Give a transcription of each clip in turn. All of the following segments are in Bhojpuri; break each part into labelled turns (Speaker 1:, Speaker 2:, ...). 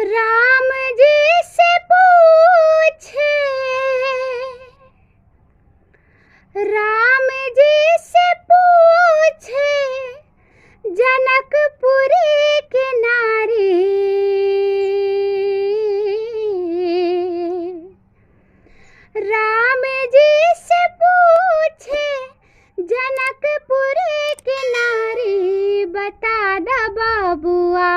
Speaker 1: राम जी से पूछे, राम जी से पूछे जनकपुरी की नारी। राम जी से पूछे जनकपुरी की नारी, बता दा बाबुआ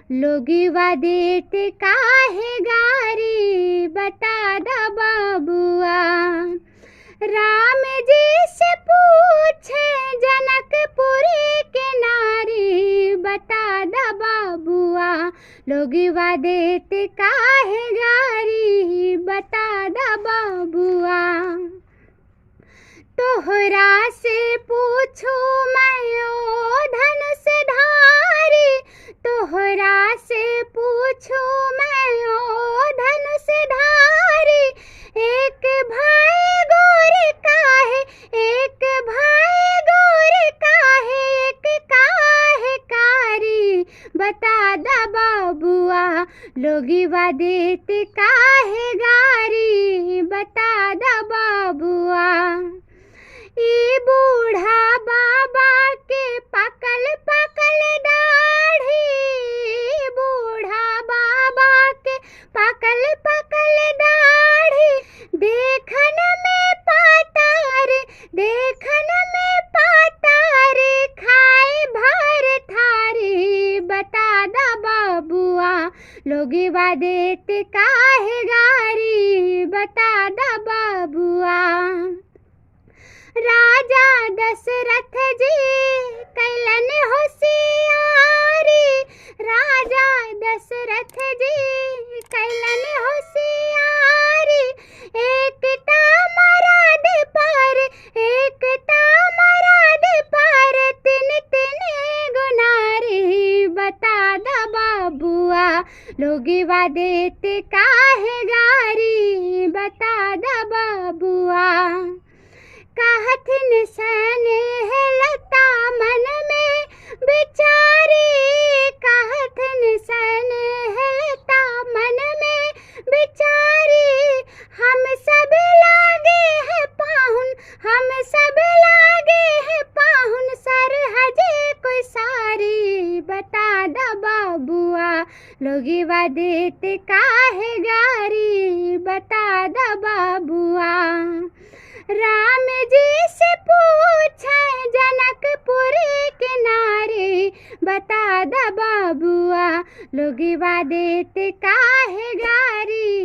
Speaker 1: लोगिवा देते काहे गारी, बता दा बाबुआ। राम जी से पूछे जनकपुरी के नारी, बता दा बाबुआ लोगिवा देते काहे गारी, बता दा बाबुआ। तोहरा से पूछू मैं ओ धनुषधारी, तोहरा से पूछू मैं ओ धनुषधारी। एक भाई गोर काहे, एक भाई गोर काहे, एक काहे कारी, बता दा बाबुआ लोगिवा देते काहे गारी, बता दा बाबुआ। ई बूढ़ा बाबा के पकल पकल दाढ़ी, बूढ़ा बाबा के पकल पकल दाढ़ी। देखन में पातार, देखन में पातार, खाए भर थारी, बता दा बाबुआ लोगिवा देते काहे गारी, बता दा बाबुआ। राजा दशरथ जी कैलन होशियारी, राजा दशरथ जी कैलन होशियारी। एकता मराद पर, एकता मराद पर, तिन तिन गुनारी, बता दा बाबुआ लोगिवा देते काहे गारी, बता दा बाबुआ। कहथिन स्नेह लता मन में बिचारी, कहथिन स्नेह लता मन में बिचारी। हम सब लागे है पाहुन, हम सब लागे है पाहुन, सरहजे कोई सारी, बता दा बाबुआ लोगिवा देते काहे गारी, बता दा बाबुआ। राम जी से पूछे जनकपुरी के नारी, बता दा बाबुआ लोगिवा देते काहे गारी,